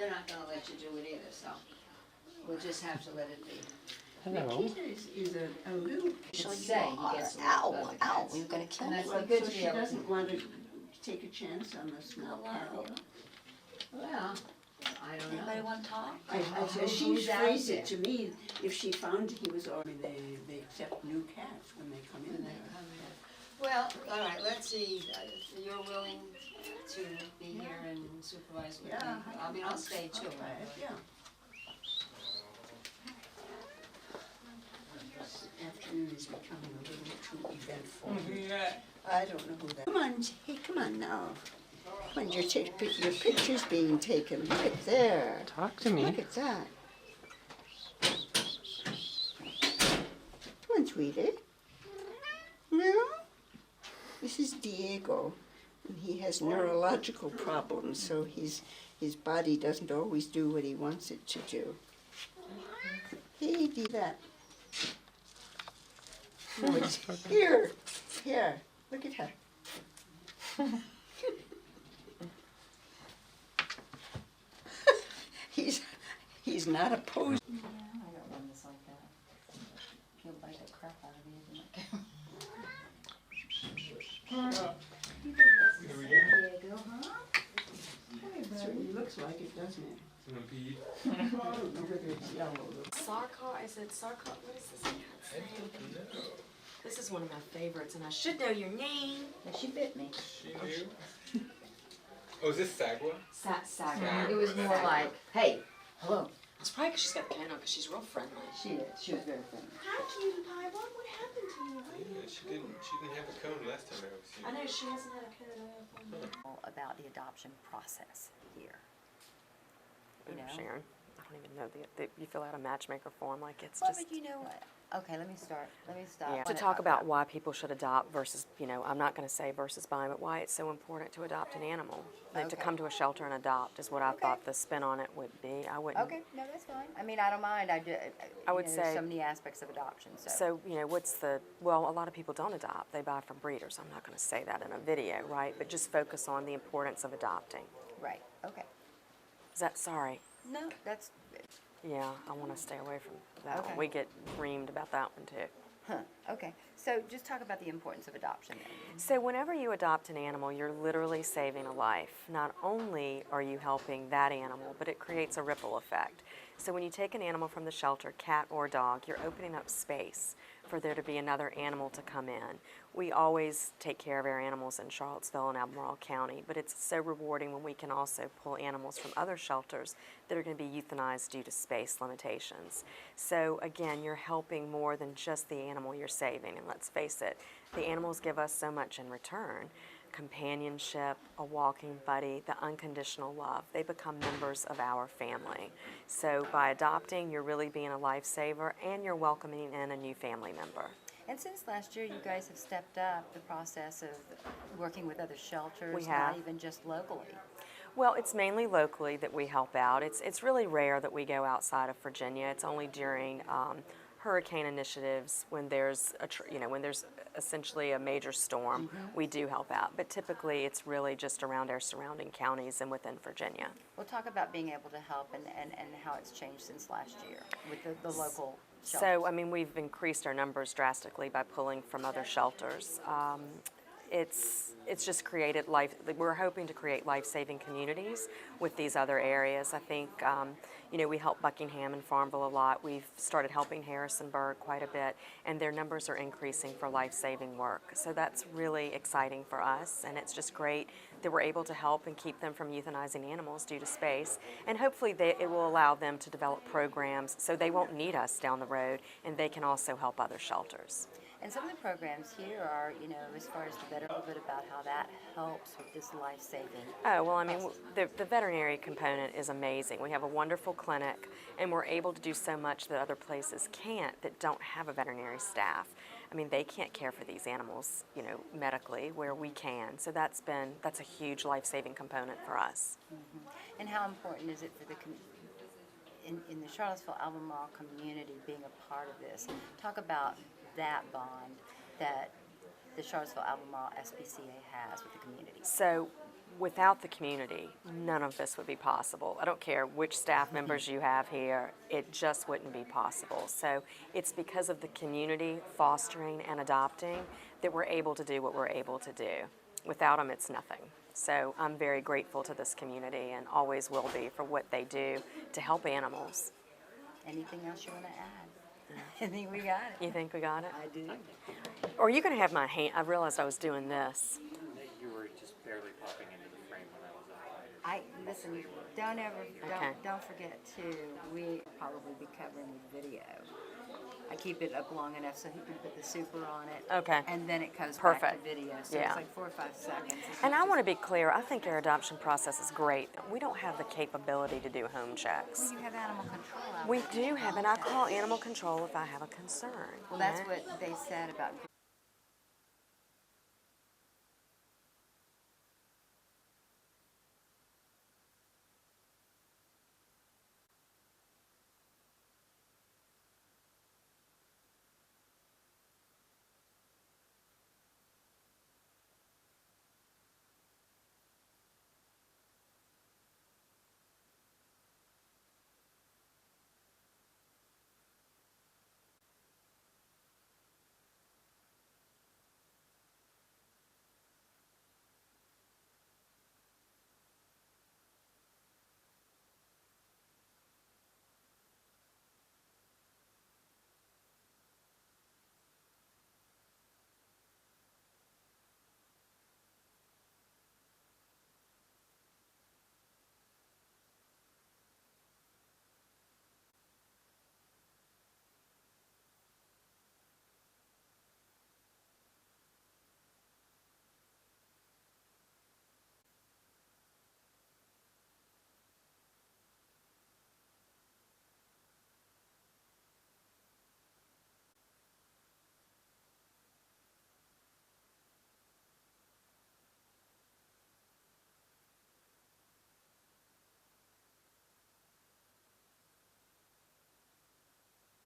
they're not gonna let you do it either, so we'll just have to let it be. Hello. Nikita is a little. She'll say he gets along Ow, with other ow, cats. you're gonna kill And me. that's Well, good so to she be able to. doesn't want to take a chance on the small cat. Well, I don't Anybody know. want to talk? She Who's out phrased there? it to me, if she found he was already, they accept new cats when they come in there. Well, all right, let's see, you're willing to be here and supervise with me? Yeah. I mean, I'll stay too. Right, yeah. This afternoon is becoming a little too eventful. I don't know who that. Come on, hey, come on now. Come on, your picture's being taken. Look at there. Talk to me. Look at that. Come on, sweetie. No? This is Diego. And he has neurological problems, so his body doesn't always do what he wants it to do. Hey, do that. No, it's here. Here. Look at her. He's not opposed. Yeah, I don't run this like that. He'll bite the crap out of me. Diego, huh? Certainly looks like it, doesn't it? An impede. I don't know whether it's yellow though. Sarkar, is it Sarkar? What is this? I don't know. This is one of my favorites, and I should know your name. Yeah, she bit me. She knew. Oh, is this Sagwa? Saga. It was more like, hey, hello. It's probably because she's got the cane on, because she's real friendly. She is. She was very friendly. Hi, cutie pie. What happened to you? Yeah, she didn't have a cone last time I was here. I know she hasn't had a coat. About the adoption process here. You know? Sharon, I don't even know you fill out a matchmaker form like it's Well, just. but you know what? Okay, let me start. Let me stop. Yeah. To talk about why people should adopt versus, I'm not going to say versus buying, but why it's so important to adopt an animal. Like to Okay. come to a shelter and adopt is what I thought the spin on it would be. I wouldn't. Okay, no, that's fine. I mean, I don't mind. I would there's say- so many aspects of adoption. So, So, well, a lot of people don't adopt. They buy from breeders. I'm not going to say that in a video, right? But just focus on the importance of adopting. right. Okay. Sorry. No, that's Yeah, I want to stay away from that Okay. one. We get reamed about that one too. okay. So just talk about the importance of adoption then. So whenever you adopt an animal, you're literally saving a life. Not only are you helping that animal, but it creates a ripple effect. So when you take an animal from the shelter, cat or dog, you're opening up space for there to be another animal to come in. We always take care of our animals in Charlottesville and Albemarle County, but it's so rewarding when we can also pull animals from other shelters that are going to be euthanized due to space limitations. So again, you're helping more than just the animal you're saving, and let's face it, the animals give us so much in return. Companionship, a walking buddy, the unconditional love. They become members of our family. So by adopting, you're really being a lifesaver and you're welcoming in a new family member. And since last year, you guys have stepped up the process of working with other shelters, We have. not even just locally. Well, it's mainly locally that we help out. It's really rare that we go outside of Virginia. It's only during hurricane initiatives when there's when there's essentially a major storm, we do help out. But typically, it's really just around our surrounding counties and within Virginia. We'll talk about being able to help and how it's changed since last year with the local shelters. So, I mean, we've increased our numbers drastically by pulling from other shelters. It's just created we're hoping to create life-saving communities with these other areas. I think, we help Buckingham and Farmville a lot. We've started helping Harrisonburg quite a bit, and their numbers are increasing for life-saving work. So that's really exciting for us, and it's just great that we're able to help and keep them from euthanizing animals due to space. And hopefully it will allow them to develop programs so they won't need us down the road, and they can also help other shelters. And some of the programs here are, as far as a little bit about how that helps with this life-saving. Oh, well, I mean, the veterinary component is amazing. We have a wonderful clinic, and we're able to do so much that other places can't that don't have a veterinary staff. I mean, they can't care for these animals, medically, where we can. So that's a huge life-saving component for us. Mm-hmm. And how important is it for in the Charlottesville Albemarle community being a part of this? Talk about that bond that the Charlottesville Albemarle SPCA has with the community. So without the community, none of this would be possible. I don't care which staff members you have here, it just wouldn't be possible. So it's because of the community fostering and adopting that we're able to do what we're able to do. Without them, it's nothing. So I'm very grateful to this community and always will be for what they do to help animals. Anything else you want to add? I think we got it. You think we got it? I do. Or you can have my hand. I realized I was doing this. You were just barely popping into the frame when I was up. Listen, don't ever, Okay. don't forget too, we probably be covering the video. I keep it up long enough so he can put the super on it. Okay. And then it goes back Perfect. to video. So Yeah. it's like 4 or 5 seconds. And I want to be clear, I think our adoption process is great. We don't have the capability to do home checks. Well, you have animal control out We there. do have, and I call animal control if I have a concern. Well, that's you know? what they said about